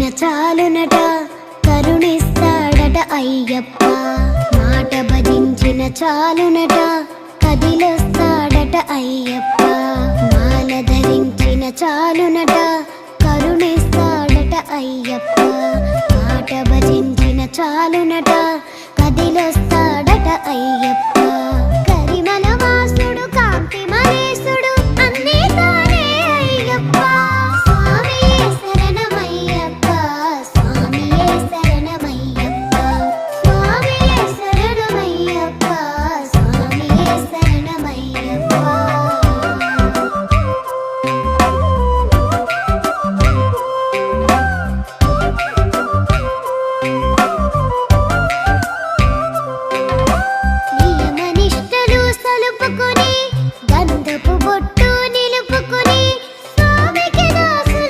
చాలునట కరుణిస్తాడట అయ్యప్ప. మాట భజించిన చాలునట కదిలొస్తాడట అయ్యప్ప. మాల ధరించిన చాలునట కరుణిస్తాడట అయ్యప్ప. మాట భజించిన చాలునట కదిలొస్తాడట అయ్యప్ప. కరిమల వాసుడు